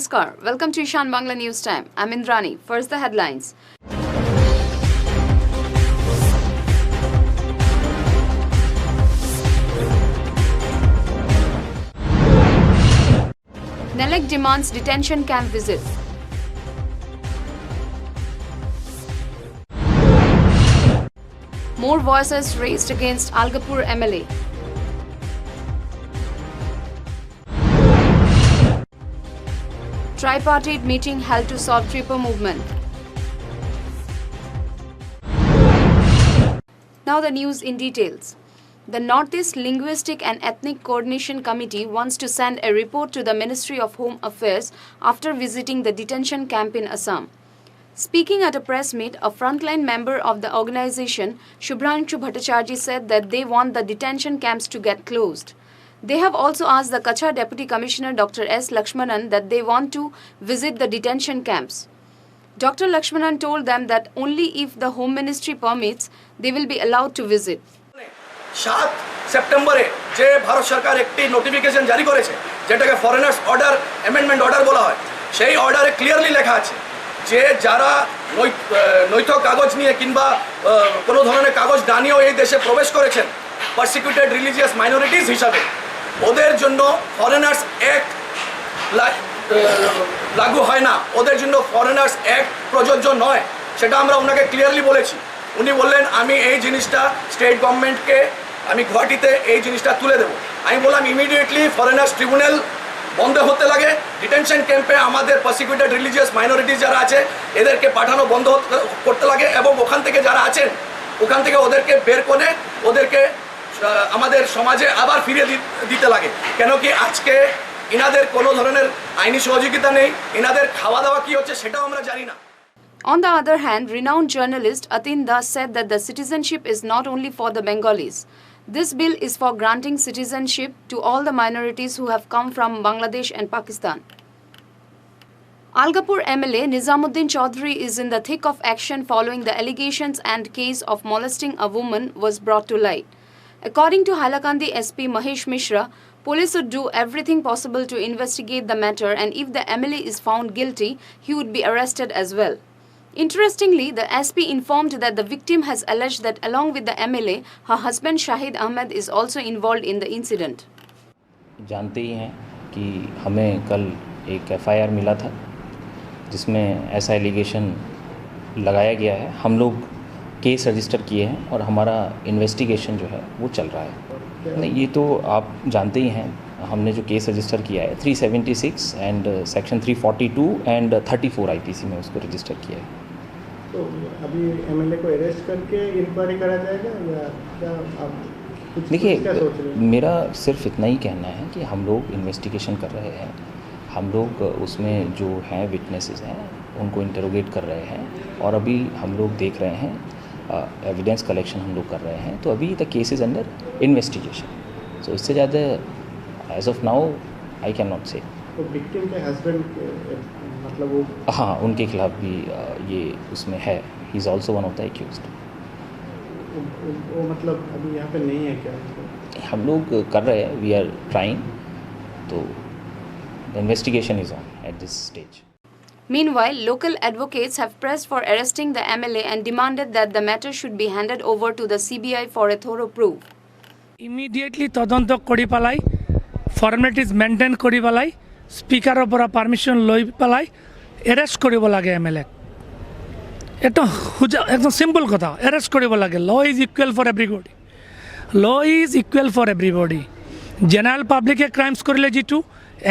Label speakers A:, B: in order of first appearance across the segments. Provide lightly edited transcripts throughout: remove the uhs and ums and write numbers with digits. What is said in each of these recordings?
A: Namaskar. Welcome to Ishan Bangla News Time. I'm Indrani. First the headlines. NELEC demands detention camp visit. More voices raised against Algapur MLA. Tripartite meeting held to solve Tripur movement. Now the news in details. The Northeast Linguistic and Ethnic Coordination Committee wants to send a report to the Ministry of Home Affairs after visiting the detention camp in Assam. Speaking at a press meet, a frontline member of the organization, Shubhranshu Bhattacharjee, said that they want the detention camps to get closed. They have also asked the Kachar Deputy Commissioner Dr. S. Lakshmanan that they want to visit the detention camps. Dr. Lakshmanan told them that only if the Home Ministry permits, they will be allowed to visit.
B: 7 সেপ্টেম্বরে যে ভারত সরকার একটি notification জারি করেছে যেটাকে foreigners order amendment order বলা হয় সেই অর্ডারে ক্লিয়ারলি লেখা আছে যে যারা নৈথ কাগজ নিয়ে কিংবা কোনো ধরনের কাগজ না নিয়েও এই দেশে প্রবেশ করেছেন পারসিকিউটেড রিলিজিয়াস মাইনরিটিস হিসাবে ওদের জন্য ফরেনার্স অ্যাক্ট লাগু হয় না ওদের জন্য ফরেনার্স অ্যাক্ট প্রযোজ্য নয় সেটা আমরা ওনাকে ক্লিয়ারলি বলেছি উনি বললেন আমি এই জিনিসটা স্টেট গভর্নমেন্টকে আমি গুয়াহাটিতে এই জিনিসটা তুলে দেবো আমি বললাম ইমিডিয়েটলি ফরেনার্স ট্রিব্যুনাল বন্ধ হতে লাগে ডিটেনশন ক্যাম্পে আমাদের পারসিকিউটেড রিলিজিয়াস মাইনরিটিস যারা আছে এদেরকে পাঠানো বন্ধ করতে লাগে এবং ওখান থেকে যারা আছেন ওখান থেকে ওদেরকে বের করে ওদেরকে আমাদের সমাজে আবার ফিরিয়ে দিতে লাগে কেন কি আজকে ইনাদের কোনো ধরনের আইনি সহযোগিতা নেই ইনাদের খাওয়া দাওয়া কি হচ্ছে সেটাও আমরা জানি না
A: On the other hand, renowned journalist Atin Das said that the citizenship is not only for the Bengalis. This bill is for granting citizenship to all the minorities who have come from Bangladesh and Pakistan. Algapur MLA Nizamuddin Chaudhary is in the thick of action following the allegations and case of molesting a woman was brought to light. According to Hailakandi SP Mahesh Mishra, police would do everything possible to investigate the matter and if the MLA is found guilty, he would be arrested as well. Interestingly, the SP informed that the victim has alleged that along with the MLA, her husband Shahid Ahmed is also involved in the incident.
C: जानते ही हैं कि हमें कल एक FIR मिला था जिसमें ऐसा एलिगेशन लगाया गया है हम लोग केस रजिस्टर किए हैं और हमारा इन्वेस्टिगेशन जो है वो चल रहा है नहीं ये तो आप जानते ही हैं हमने जो केस रजिस्टर किया है 376 एंड सेक्शन 342 एंड 34 IPC में उसको रजिस्टर किया है
D: तो अभी MLA को अरेस्ट करके इंक्वायरी करा जाएगा या क्या आप
C: देखिए मेरा सिर्फ इतना ही कहना है कि हम लोग इन्वेस्टिगेशन कर रहे हैं हम लोग उसमें जो हैं विटनेसेस हैं उनको इंटरोगेट कर रहे हैं और अभी हम लोग देख रहे हैं एविडेंस कलेक्शन हम लोग कर रहे हैं तो अभी the case is under investigation so इससे ज़्यादा as of now I can not say
D: तो विक्टिम के हस्बैंड मतलब वो
C: हाँ उनके खिलाफ भी ये उसमें है he is also one of the accused
D: वो मतलब अभी यहाँ पे नहीं है क्या
C: हम लोग कर रहे हैं वी आर ट्राइंग तो the investigation is on at this stage
A: Meanwhile, local advocates have pressed for arresting the MLA and demanded that the matter should be handed over to the CBI for a thorough proof.
E: Immediately তদন্ত কৰি পেলাই formalities maintain কৰি পেলাই স্পিকাৰৰ পৰা permission লৈ পেলাই arrest কৰিব লাগে MLA এটা একদম সিম্পল কথা এৰেষ্ট কৰিব লাগে law is equal for everybody law is equal for everybody general পাব্লিকে ক্ৰাইমছ কৰিলে যিটো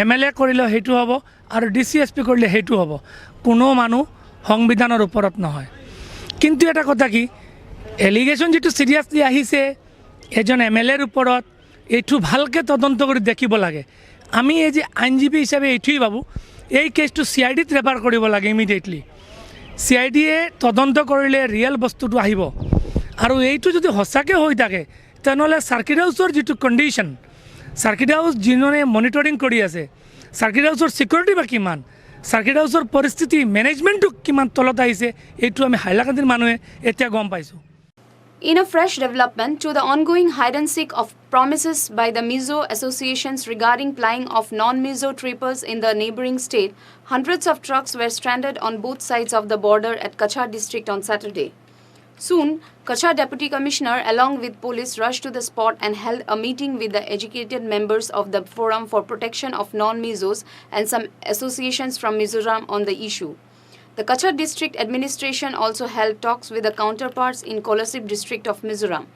E: MLA কৰিলে সেইটো হ'ব আৰু DCSP কৰিলে সেইটো হ'ব কোনো মানুহ সংবিধানৰ ওপৰত নহয় কিন্তু এটা কথা কি এলিগেশ্যন যিটো সিৰিয়াছলি আহিছে এজন MLAৰ ওপৰত এইটো ভালকৈ তদন্ত কৰি দেখিব লাগে আমি এই যে আইনজীৱী হিচাপে এইটোৱেই ভাবোঁ এই কেছটো CIDত ৰেফাৰ কৰিব লাগে ইমিডিয়েটলি CIDয়ে তদন্ত কৰিলে ৰিয়েল বস্তুটো আহিব আৰু এইটো যদি সঁচাকৈ হৈ থাকে তেনেহ'লে চাৰ্কিট হাউচৰ যিটো কণ্ডিশ্যন চাৰ্কিট হাউচ যিজনে মনিটৰিং কৰি আছে চাৰ্কিট হাউচৰ ছিকিউৰিটি বা কিমান চাৰ্কিট হাউচৰ পৰিস্থিতি মেনেজমেণ্টটো কিমান তলত আহিছে এইটো আমি হাইলাকান্দিৰ মানুহে এতিয়া গম পাইছোঁ
A: In a fresh development to the ongoing hide-and-seek of promises by the Mizo associations regarding plying of non-Mizo trippers in the neighbouring state, hundreds of trucks were stranded on both sides of the border at Kachar district on Saturday. Soon, Kachar Deputy Commissioner along with police rushed to the spot and held a meeting with the educated members of the Forum for Protection of Non-Mizos and some associations from Mizoram on the issue. The Kachar district administration also held talks with the counterparts in Kolasip district of Mizoram.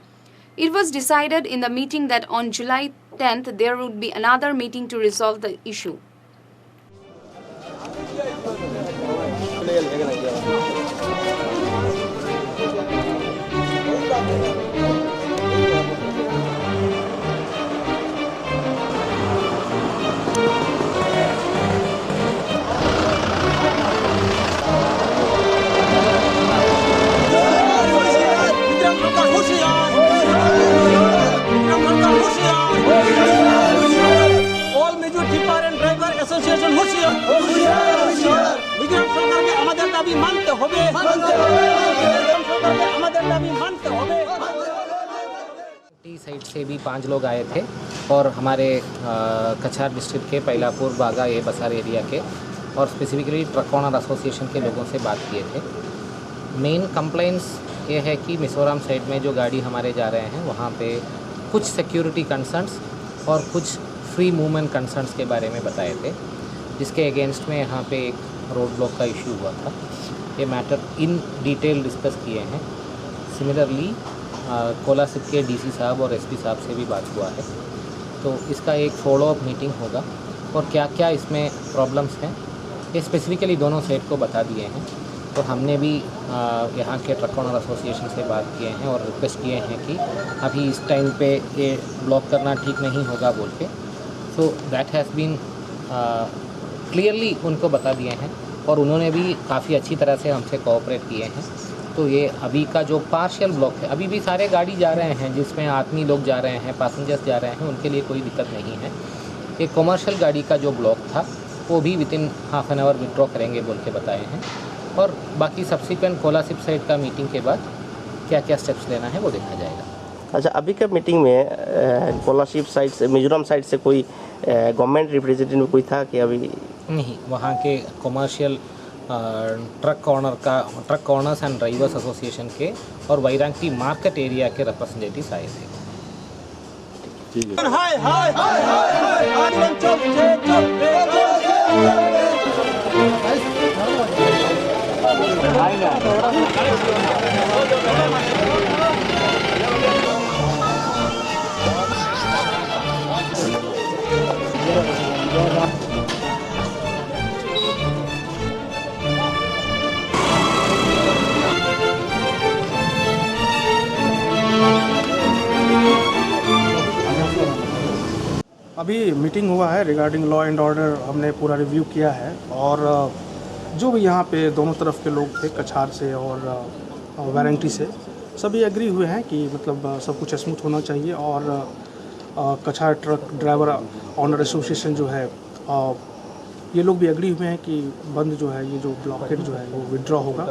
A: It was decided in the meeting that on July 10th there would be another meeting to resolve the issue.
F: All major tipper and driver association হুঁশিয়ার বিজয় সরকারকে আমাদের দাবি মানতে হবে আমাদের দাবি মানতে হবে।
G: साइड से भी 5 लोग आए थे और हमारे कछार डिस्ट्रिक्ट के पैलापुर बागा ये बसार एरिया के और स्पेसिफिकली ट्रक ऑनर एसोसिएशन के लोगों से बात किए थे। मेन कंप्लेंट्स ये है कि मिज़ोरम साइड में जो गाड़ी हमारे जा रहे हैं वहाँ पे कुछ सिक्योरिटी कंसर्न्स और कुछ फ्री मूवमेंट कंसर्न्स के बारे में बताए थे, जिसके अगेंस्ट में यहाँ पे एक रोड ब्लॉक का इशू हुआ था। ये मैटर इन डिटेल डिस्कस किए हैं। सिमिलरली कोलासिब के डीसी साहब और एसपी साहब से भी बात हुआ है, तो इसका एक फॉलोअप मीटिंग होगा और क्या क्या इसमें प्रॉब्लम्स हैं ये स्पेसिफिकली दोनों साइड को बता दिए हैं। तो हमने भी यहाँ के ट्रक ऑनर एसोसिएशन से बात किए हैं और रिक्वेस्ट किए हैं कि अभी इस टाइम पे ये ब्लॉक करना ठीक नहीं होगा बोल के। So that has been clearly उनको बता दिए हैं और उन्होंने भी काफ़ी अच्छी तरह से हमसे कोऑपरेट किए हैं। तो ये अभी का जो पार्शियल ब्लॉक है, अभी भी सारे गाड़ी जा रहे हैं जिसमें आदमी लोग जा रहे हैं, पैसेंजर्स जा रहे हैं, उनके लिए कोई दिक्कत नहीं है। एक कमर्शियल गाड़ी का जो ब्लॉक था वो भी within half an hour withdraw करेंगे बोल के बताए हैं और बाकी सब्सिक्वेंट कोलासिब साइड का मीटिंग के बाद क्या क्या स्टेप्स लेना है वो देखा जाएगा।
H: अच्छा, अभी का मीटिंग में कोलासिब साइड से, मिजोरम साइड से कोई गवर्नमेंट रिप्रेजेंटेटिव कोई था कि अभी
G: नहीं? वहाँ के commercial truck owners and drivers association के और वैरांकी मार्केट एरिया के रिप्रेजेंटेटिव्स आए थे।
F: हाय हाय हाय हाय आंदोलन चलते
D: अभी मीटिंग हुआ है रिगार्डिंग लॉ एंड ऑर्डर, हमने पूरा रिव्यू किया है और जो भी यहाँ पे दोनों तरफ के लोग थे, कछार से और वारंटी से, सभी एग्री हुए हैं कि मतलब सब कुछ स्मूथ होना चाहिए और कछार ट्रक ड्राइवर ऑनर एसोसिएशन जो है ये लोग भी एग्री हुए हैं कि बंद जो है, ये जो ब्लॉकेट जो है वो विड्रॉ होगा।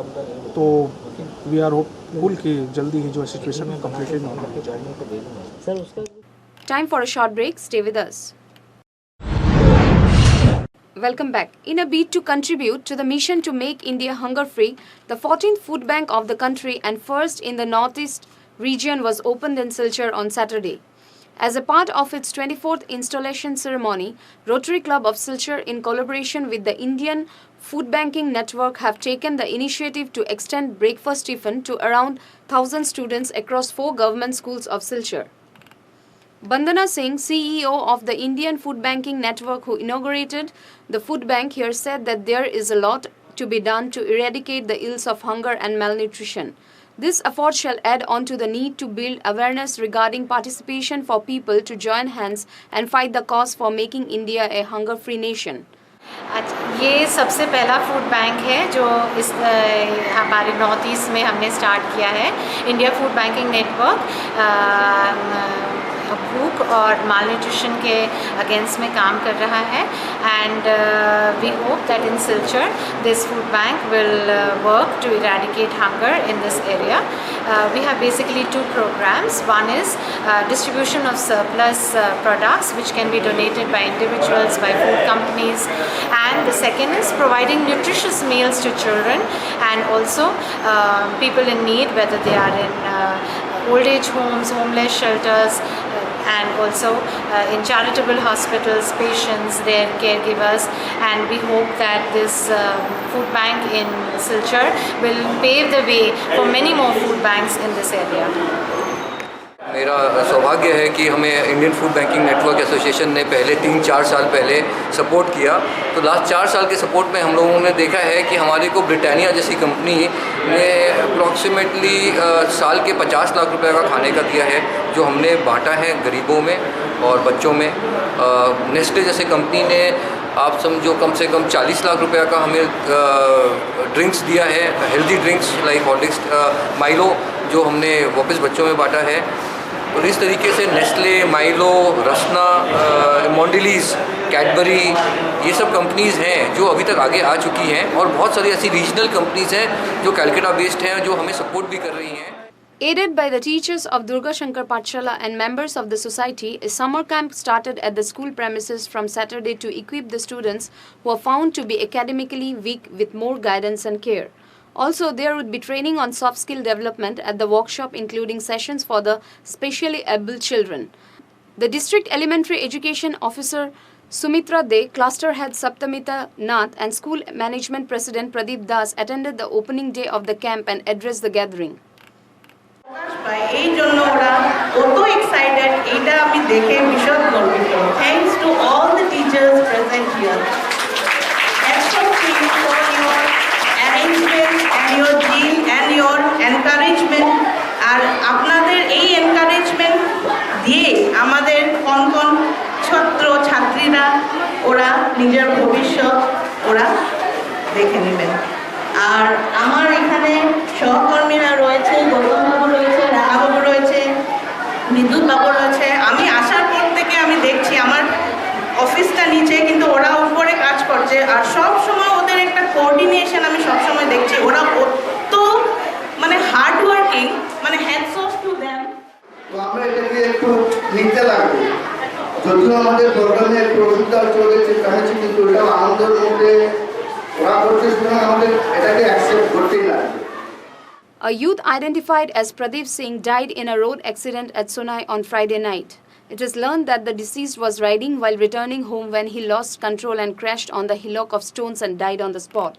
D: तो वी आर होपफुल कि जल्दी ही जो सिचुएशन कम्प्लीटली नॉर्मल हो जाएगी।
A: Time for a short break. Stay with us. Welcome back. In a bid to contribute to the mission to make India hunger-free, the 14th food bank of the country and first in the northeast region was opened in Silchar on Saturday. As a part of its 24th installation ceremony, Rotary Club of Silchar, in collaboration with the Indian Food Banking Network, have taken the initiative to extend breakfast tiffin to around 1,000 students across 4 government schools of Silchar. Bandana Singh, CEO of the Indian Food Banking Network, who inaugurated the food bank here, said that there is a lot to be done to eradicate the ills of hunger and malnutrition. This effort shall add on to the need to build awareness regarding participation for people to join hands and fight the cause for making India a hunger-free nation.
I: ये सबसे पहला food bank है जो इस हमारे north east में हमने start किया है। इंडिया फूड बैंकिंग नेटवर्क भूख और माल न्यूट्रिशन के अगेंस्ट में काम कर रहा है and we hope that in Silchar this food bank will work to eradicate hunger in this area. We have basically two programs. One is distribution of surplus products which can be donated by individuals, by food companies, and the second is providing nutritious meals to children and also people in need, whether they are in old age homes, homeless shelters, and also in charitable hospitals, patients, their caregivers, and we hope that this food bank in Silchar will pave the way for many more food banks in this area.
J: मेरा सौभाग्य है कि हमें Indian food banking network association ने पहले 3-4 साल पहले support किया. तो लास्ट 4 साल के सपोर्ट में हम लोगों ने देखा है कि हमारे को ब्रिटानिया जैसी कंपनी ने अप्रॉक्सीमेटली साल के 50 लाख रुपए का खाने का दिया है, जो हमने बांटा है गरीबों में और बच्चों में. नेस्ले जैसे कंपनी ने आप समझो कम से कम 40 लाख रुपए का हमें ड्रिंक्स दिया है, healthy drinks like Horlicks, Milo, जो हमने वापस बच्चों में बांटा है. और इस तरीके से नेस्ले, माइलो, रसना, मोंडिलीज, कैडबरी, ये सब कंपनीज़ हैं जो अभी तक आगे आ चुकी हैं और बहुत सारी ऐसी रीजनल कंपनीज़ हैं जो कैलकाटा बेस्ड हैं जो हमें सपोर्ट भी कर रही हैं.
A: Aided by the teachers of Durga Shankar Pathshala and members of the society, a summer camp started at the school premises from Saturday to equip the students who are found to be academically weak with more guidance and care. Also, there would be training on soft skill development at the workshop, including sessions for the specially able children. The district elementary education officer Sumitra De, cluster head Saptamita Nath, and school management president Pradeep Das attended the opening day of the camp and addressed the gathering.
K: এই জন্য ওরা কত excited এটা আমি দেখে ভীষণ গর্বিত. Thanks to all the teachers present here. Arrangement and your zeal and your encouragement. আর আপনাদের এই এনকারেজমেন্ট দিয়ে আমাদের কোন কোন ছাত্র ছাত্রীরা ওরা নিজের ভবিষ্যৎ ওরা দেখে নেবেন. আর আমার এখানে সহকর্মীরা রয়েছে, গৌতম বাবু রয়েছে, রাধাবাবু রয়েছে, বিদ্যুৎ বাবু রয়েছে. আমি আসার পর থেকে আমি দেখছি আমার অফিসটা নিচে কিন্তু ওরা উপরে কাজ করছে আর সব সময় ওদের একটা কোঅর্ডিনেশন আমি সব সময় দেখছি. ওরা কত মানে হার্ড ওয়ার্কিং, মানে হ্যাটস অফ টু দেম.
L: তো আমরা এটাকে একটু নিতে লাগবে, যদিও আমাদের প্রোগ্রামে একটু অসুবিধা চলেছে কাছে, কিন্তু এটা আনন্দের মধ্যে ওরা করছে, সুতরাং আমাদের এটাকে অ্যাকসেপ্ট করতেই লাগবে.
A: A youth identified as Pradeep Singh died in a road accident at Sonai on Friday night. It is learned that the deceased was riding while returning home when he lost control and crashed on the hillock of stones and died on the spot.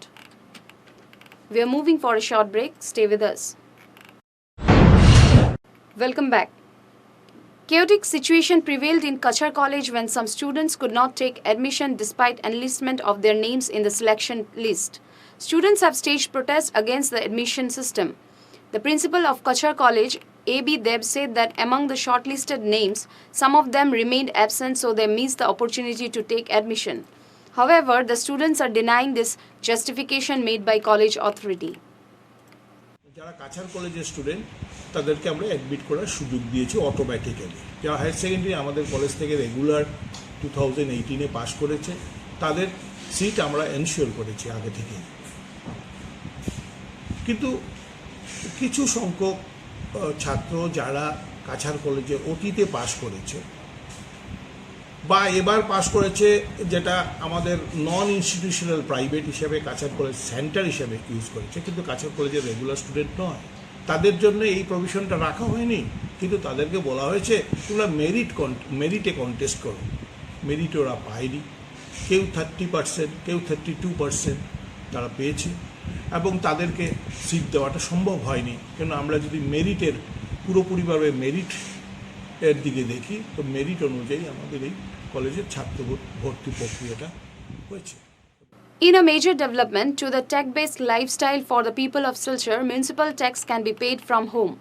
A: We are moving for a short break. Stay with us. Welcome back. Chaotic situation prevailed in Kachar College when some students could not take admission despite enlistment of their names in the selection list. Students have staged protests against the admission system. The principal of Kachar College, A.B. Deb, said that among the shortlisted names, some of them remained absent, so they missed the opportunity to take admission. However, the students are denying this justification made by college authority.
M: যারা কাছাড় কলেজের student তাদেরকে আমরা admit করার সুযোগ দিয়েছি automatically. যারা higher secondary আমাদের college থেকে রেগুলার 2018-এ পাস করেছে তাদের সিট আমরা এনশিওর করেছি আগে থেকে. কিন্তু কিছু সংখ্যক ছাত্র যারা কাছাড় কলেজে অতীতে পাস করেছে বা এবার পাস করেছে, যেটা আমাদের নন ইনস্টিটিউশনাল প্রাইভেট হিসেবে কাছাড় কলেজ সেন্টার হিসেবে ইউজ করেছে, কিন্তু কাছাড় কলেজের রেগুলার স্টুডেন্ট নয়, তাদের জন্য এই প্রভিশনটা রাখা হয়নি. কিন্তু তাদেরকে বলা হয়েছে তোমরা মেরিটে কন্টেস্ট করো. মেরিটে ওরা পায়নি. কেউ 30%, কেউ 32% তারা পেয়েছে এবং তাদেরকে সিট দেওয়াটা সম্ভব হয়নি. কেন আমরা যদি মেরিটের পুরোপুরিভাবে মেরিট এর দিকে দেখি তো মেরিট অনুযায়ী আমাদের এই কলেজের ছাত্র ভর্তি প্রক্রিয়াটা হয়েছে.
A: In a major development to the tech-based lifestyle for the people of Silchar, municipal tax can be paid from home.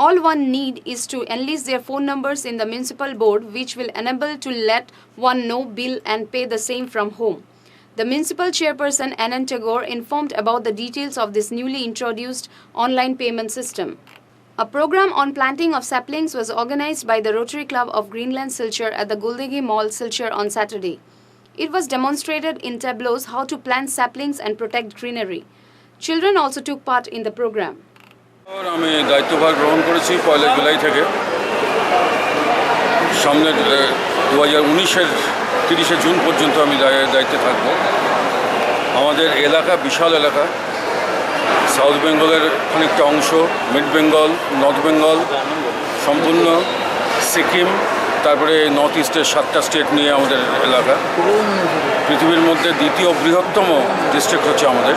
A: All one need is to enlist their phone numbers in the municipal board, which will enable to let one know bill and pay the same from home. The municipal chairperson Anand Tagore informed about the details of this newly introduced online payment system. A program on planting of saplings was organized by the Rotary Club of Greenland Silchar at the Guldegi Mall, Silchar on Saturday. It was demonstrated in tableaus how to plant saplings and protect greenery. Children also took part in the program.
N: আমি দায়িত্বভার গ্রহণ করেছি 1 জুলাই থেকে। সামনে 2019-এর 30 June পর্যন্ত আমি দায়িত্বে থাকব। আমাদের এলাকা বিশাল এলাকা, সাউথ বেঙ্গলের খানিকটা অংশ, মিড বেঙ্গল, নর্থ বেঙ্গল, সম্পূর্ণ সিকিম, তারপরে নর্থ ইস্টের 7টা স্টেট নিয়ে আমাদের এলাকা। পৃথিবীর মধ্যে দ্বিতীয় বৃহত্তম ডিস্ট্রিক্ট হচ্ছে আমাদের।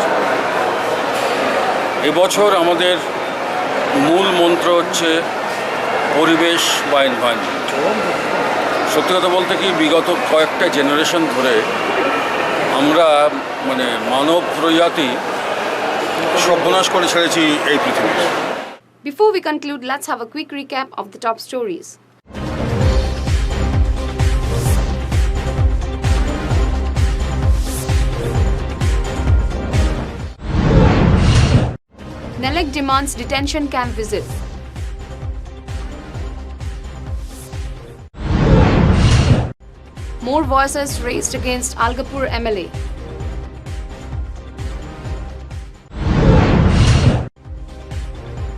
N: এবছর আমাদের মূল মন্ত্র হচ্ছে পরিবেশ বা এনভায়রনমেন্ট। সত্যি কথা বলতে কি বিগত কয়েকটা জেনারেশন ধরে আমরা মানব প্রজাতি সর্বনাশ করে ছেড়েছি এই পৃথিবীতে।
A: Before we conclude, let's have a quick recap of the top stories. NELEC demands detention camp visit. More voices raised against Algapur MLA.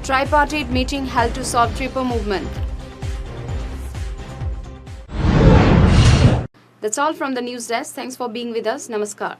A: Tripartite meeting held to solve Tripur movement. That's all from the news desk. Thanks for being with us. Namaskar.